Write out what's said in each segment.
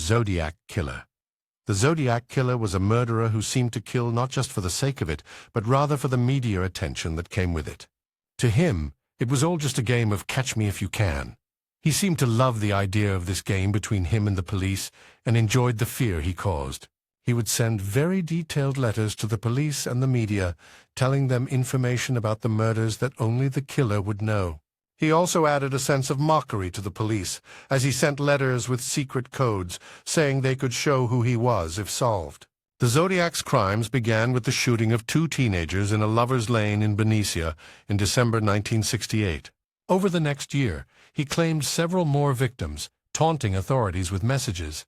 Zodiac Killer. The Zodiac Killer was a murderer who seemed to kill not just for the sake of it, but rather for the media attention that came with it. To him, it was all just a game of catch me if you can. He seemed to love the idea of this game between him and the police and enjoyed the fear he caused. He would send very detailed letters to the police and the media, telling them information about the murders that only the killer would know. He also added a sense of mockery to the police, as he sent letters with secret codes, saying they could show who he was if solved. The Zodiac's crimes began with the shooting of 2 teenagers in a lover's lane in Benicia in December 1968. Over the next year, he claimed several more victims, taunting authorities with messages.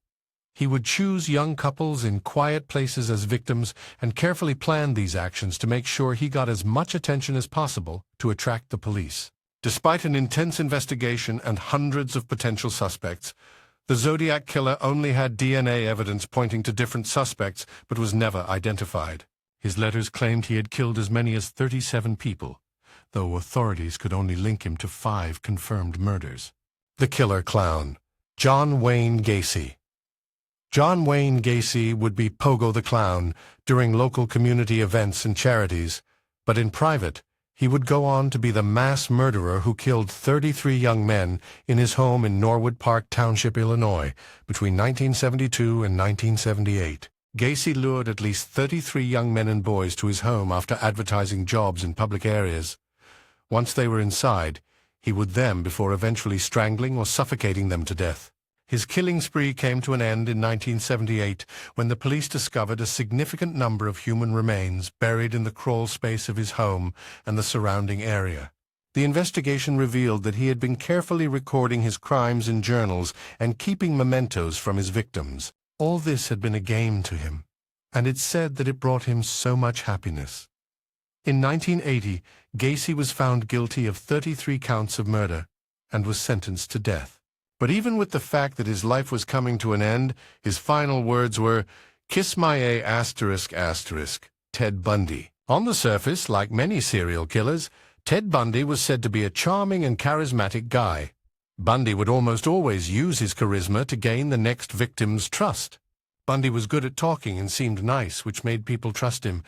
He would choose young couples in quiet places as victims and carefully plan these actions to make sure he got as much attention as possible to attract the police. Despite an intense investigation and hundreds of potential suspects, the Zodiac Killer only had DNA evidence pointing to different suspects but was never identified. His letters claimed he had killed as many as 37 people, though authorities could only link him to 5 confirmed murders. The Killer Clown, John Wayne Gacy. John Wayne Gacy would be Pogo the Clown during local community events and charities, but in private, he would go on to be the mass murderer who killed 33 young men in his home in Norwood Park Township, Illinois, between 1972 and 1978. Gacy lured at least 33 young men and boys to his home after advertising jobs in public areas. Once they were inside, he would them before eventually strangling or suffocating them to death. His killing spree came to an end in 1978 when the police discovered a significant number of human remains buried in the crawl space of his home and the surrounding area. The investigation revealed that he had been carefully recording his crimes in journals and keeping mementos from his victims. All this had been a game to him, and it's said that it brought him so much happiness. In 1980, Gacy was found guilty of 33 counts of murder and was sentenced to death. But even with the fact that his life was coming to an end, his final words were, "Kiss my A****, Ted Bundy." On the surface, like many serial killers, Ted Bundy was said to be a charming and charismatic guy. Bundy would almost always use his charisma to gain the next victim's trust. Bundy was good at talking and seemed nice, which made people trust him.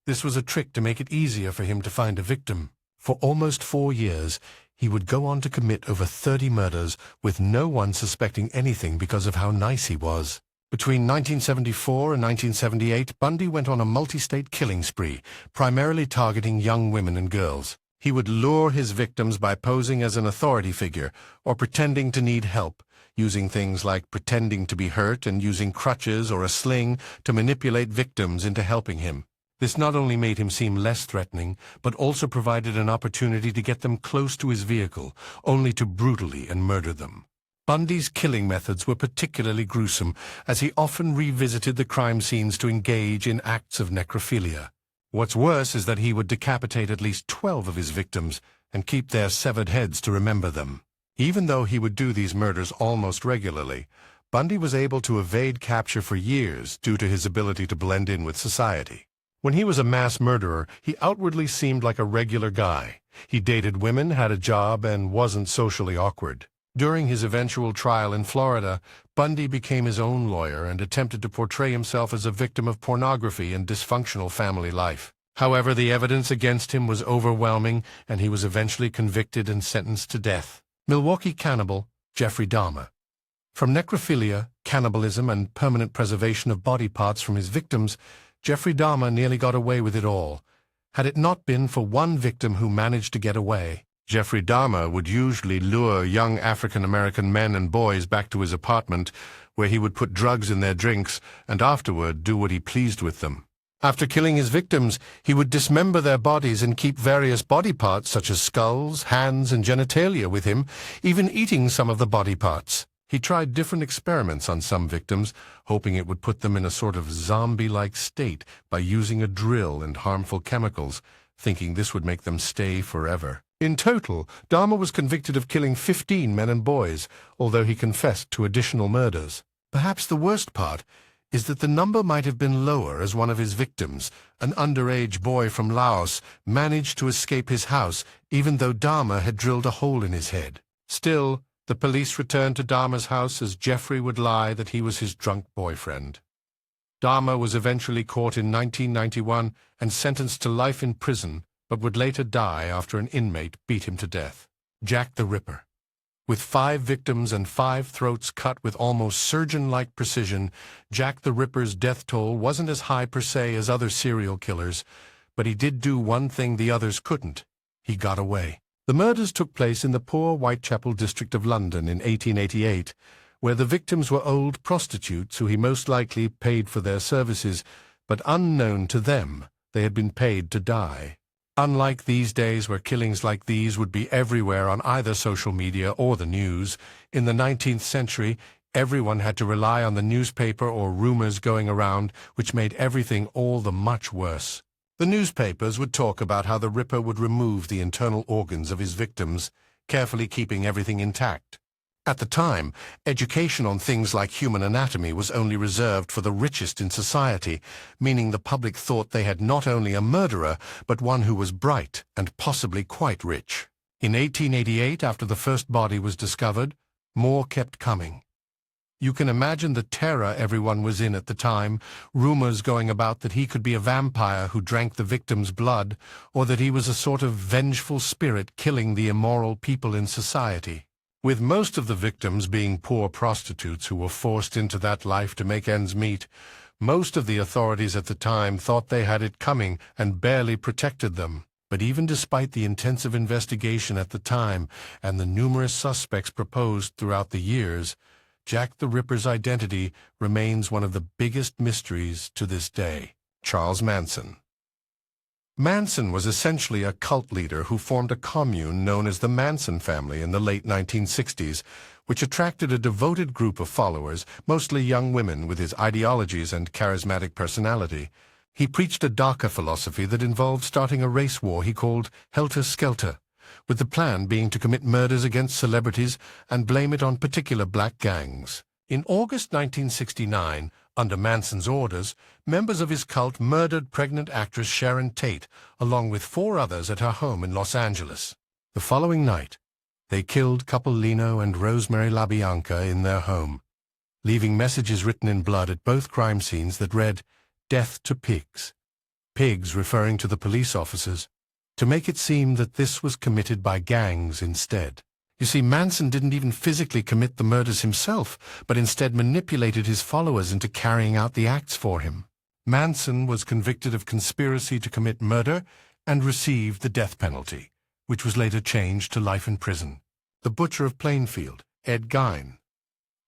This was a trick to make it easier for him to find a victim. For almost 4 years, he would go on to commit over 30 murders with no one suspecting anything because of how nice he was. Between 1974 and 1978, Bundy went on a multi-state killing spree, primarily targeting young women and girls. He would lure his victims by posing as an authority figure or pretending to need help, using things like pretending to be hurt and using crutches or a sling to manipulate victims into helping him. This not only made him seem less threatening, but also provided an opportunity to get them close to his vehicle, only to brutally murder them. Bundy's killing methods were particularly gruesome, as he often revisited the crime scenes to engage in acts of necrophilia. What's worse is that he would decapitate at least 12 of his victims and keep their severed heads to remember them. Even though he would do these murders almost regularly, Bundy was able to evade capture for years due to his ability to blend in with society. When he was a mass murderer, he outwardly seemed like a regular guy. He dated women, had a job, and wasn't socially awkward. During his eventual trial in Florida, Bundy became his own lawyer and attempted to portray himself as a victim of pornography and dysfunctional family life. However, the evidence against him was overwhelming, and he was eventually convicted and sentenced to death. Milwaukee cannibal Jeffrey Dahmer. From necrophilia, cannibalism, and permanent preservation of body parts from his victims, Jeffrey Dahmer nearly got away with it all. Had it not been for one victim who managed to get away, Jeffrey Dahmer would usually lure young African-American men and boys back to his apartment, where he would put drugs in their drinks and afterward do what he pleased with them. After killing his victims, he would dismember their bodies and keep various body parts such as skulls, hands, and genitalia with him, even eating some of the body parts. He tried different experiments on some victims, hoping it would put them in a sort of zombie-like state by using a drill and harmful chemicals, thinking this would make them stay forever. In total, Dahmer was convicted of killing 15 men and boys, although he confessed to additional murders. Perhaps the worst part is that the number might have been lower as one of his victims, an underage boy from Laos, managed to escape his house even though Dahmer had drilled a hole in his head. Still, The police returned to Dahmer's house as Jeffrey would lie that he was his drunk boyfriend. Dahmer was eventually caught in 1991 and sentenced to life in prison, but would later die after an inmate beat him to death. Jack the Ripper. With 5 victims and 5 throats cut with almost surgeon-like precision, Jack the Ripper's death toll wasn't as high per se as other serial killers, but he did do one thing the others couldn't. He got away. The murders took place in the poor Whitechapel district of London in 1888, where the victims were old prostitutes who he most likely paid for their services, but unknown to them, they had been paid to die. Unlike these days where killings like these would be everywhere on either social media or the news, in the 19th century, everyone had to rely on the newspaper or rumors going around, which made everything all the much worse. The newspapers would talk about how the Ripper would remove the internal organs of his victims, carefully keeping everything intact. At the time, education on things like human anatomy was only reserved for the richest in society, meaning the public thought they had not only a murderer, but one who was bright and possibly quite rich. In 1888, after the first body was discovered, more kept coming. You can imagine the terror everyone was in at the time, rumors going about that he could be a vampire who drank the victim's blood, or that he was a sort of vengeful spirit killing the immoral people in society. With most of the victims being poor prostitutes who were forced into that life to make ends meet, most of the authorities at the time thought they had it coming and barely protected them. But even despite the intensive investigation at the time and the numerous suspects proposed throughout the years, Jack the Ripper's identity remains one of the biggest mysteries to this day. Charles Manson. Manson was essentially a cult leader who formed a commune known as the Manson family in the late 1960s, which attracted a devoted group of followers, mostly young women with his ideologies and charismatic personality. He preached a darker philosophy that involved starting a race war he called Helter Skelter, with the plan being to commit murders against celebrities and blame it on particular black gangs. In August 1969, under Manson's orders, members of his cult murdered pregnant actress Sharon Tate, along with 4 others at her home in Los Angeles. The following night, they killed couple Lino and Rosemary LaBianca in their home, leaving messages written in blood at both crime scenes that read, "Death to pigs," pigs referring to the police officers, to make it seem that this was committed by gangs instead. You see, Manson didn't even physically commit the murders himself, but instead manipulated his followers into carrying out the acts for him. Manson was convicted of conspiracy to commit murder and received the death penalty, which was later changed to life in prison. The butcher of Plainfield, Ed Gein.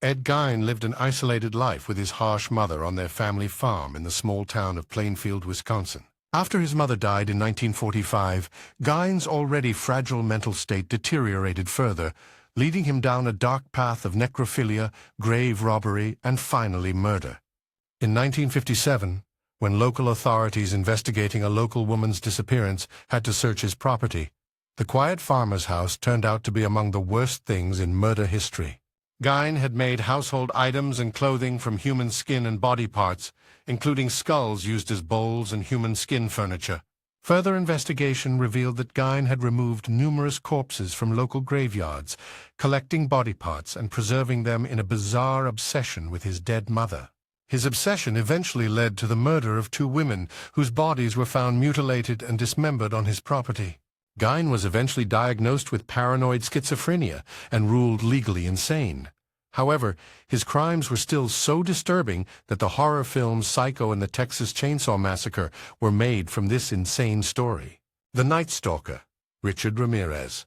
Ed Gein lived an isolated life with his harsh mother on their family farm in the small town of Plainfield, Wisconsin. After his mother died in 1945, Gein's already fragile mental state deteriorated further, leading him down a dark path of necrophilia, grave robbery, and finally murder. In 1957, when local authorities investigating a local woman's disappearance had to search his property, the quiet farmer's house turned out to be among the worst things in murder history. Gein had made household items and clothing from human skin and body parts, including skulls used as bowls and human skin furniture. Further investigation revealed that Gein had removed numerous corpses from local graveyards, collecting body parts and preserving them in a bizarre obsession with his dead mother. His obsession eventually led to the murder of 2 women whose bodies were found mutilated and dismembered on his property. Gein was eventually diagnosed with paranoid schizophrenia and ruled legally insane. However, his crimes were still so disturbing that the horror films Psycho and the Texas Chainsaw Massacre were made from this insane story. The Night Stalker, Richard Ramirez.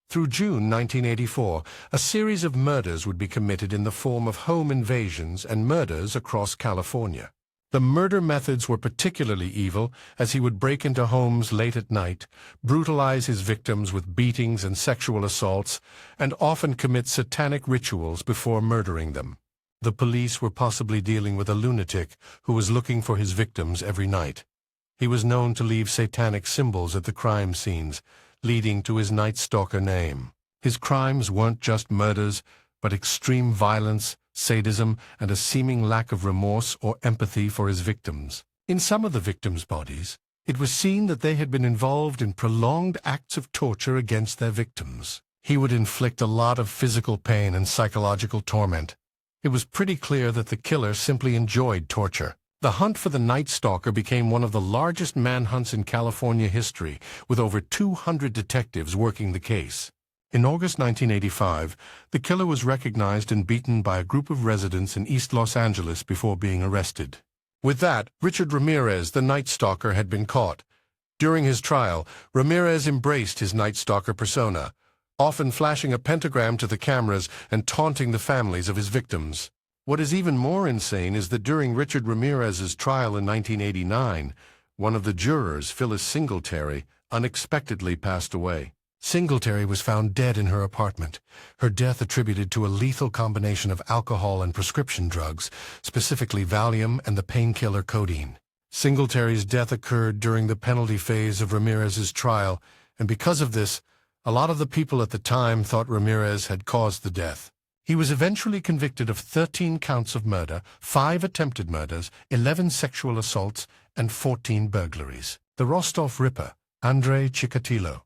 Through June 1984, a series of murders would be committed in the form of home invasions and murders across California. The murder methods were particularly evil, as he would break into homes late at night, brutalize his victims with beatings and sexual assaults, and often commit satanic rituals before murdering them. The police were possibly dealing with a lunatic who was looking for his victims every night. He was known to leave satanic symbols at the crime scenes, leading to his Night Stalker name. His crimes weren't just murders, but extreme violence, sadism, and a seeming lack of remorse or empathy for his victims. In some of the victims' bodies, it was seen that they had been involved in prolonged acts of torture against their victims. He would inflict a lot of physical pain and psychological torment. It was pretty clear that the killer simply enjoyed torture. The hunt for the Night Stalker became one of the largest manhunts in California history, with over 200 detectives working the case. In August 1985, the killer was recognized and beaten by a group of residents in East Los Angeles before being arrested. With that, Richard Ramirez, the Night Stalker, had been caught. During his trial, Ramirez embraced his Night Stalker persona, often flashing a pentagram to the cameras and taunting the families of his victims. What is even more insane is that during Richard Ramirez's trial in 1989, one of the jurors, Phyllis Singletary, unexpectedly passed away. Singletary was found dead in her apartment, her death attributed to a lethal combination of alcohol and prescription drugs, specifically Valium and the painkiller codeine. Singletary's death occurred during the penalty phase of Ramirez's trial, and because of this, a lot of the people at the time thought Ramirez had caused the death. He was eventually convicted of 13 counts of murder, 5 attempted murders, 11 sexual assaults, and 14 burglaries. The Therostoff Ripper, Andrei Chikatilo.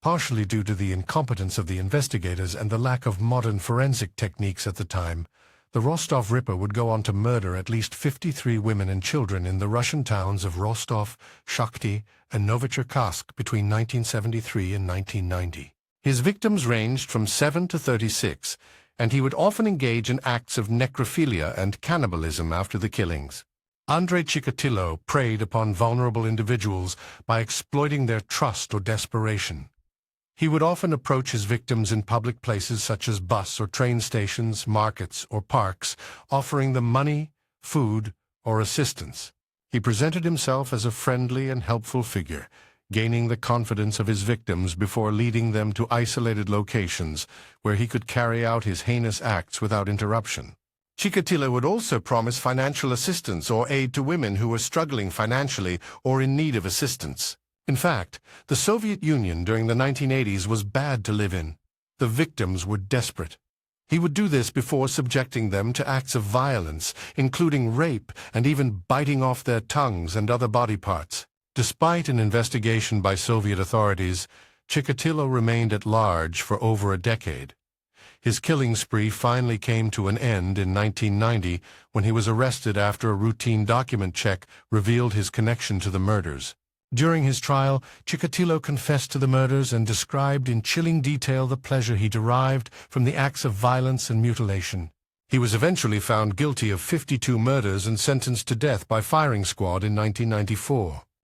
Partially due to the incompetence of the investigators and the lack of modern forensic techniques at the time, the Therostoff Ripper would go on to murder at least 53 women and children in the Russian towns of Rostov, Shakhty, and Novocherkassk between 1973 and 1990. His victims ranged from 7 to 36, and he would often engage in acts of necrophilia and cannibalism after the killings. Andrei Chikatilo preyed upon vulnerable individuals by exploiting their trust or desperation. He would often approach his victims in public places such as bus or train stations, markets, or parks, offering them money, food, or assistance. He presented himself as a friendly and helpful figure, gaining the confidence of his victims before leading them to isolated locations where he could carry out his heinous acts without interruption. Chikatilo would also promise financial assistance or aid to women who were struggling financially or in need of assistance. In fact, the Soviet Union during the 1980s was bad to live in. The victims were desperate. He would do this before subjecting them to acts of violence, including rape and even biting off their tongues and other body parts. Despite an investigation by Soviet authorities, Chikatilo remained at large for over a decade. His killing spree finally came to an end in 1990 when he was arrested after a routine document check revealed his connection to the murders. During his trial, Chikatilo confessed to the murders and described in chilling detail the pleasure he derived from the acts of violence and mutilation. He was eventually found guilty of 52 murders and sentenced to death by firing squad in 1994.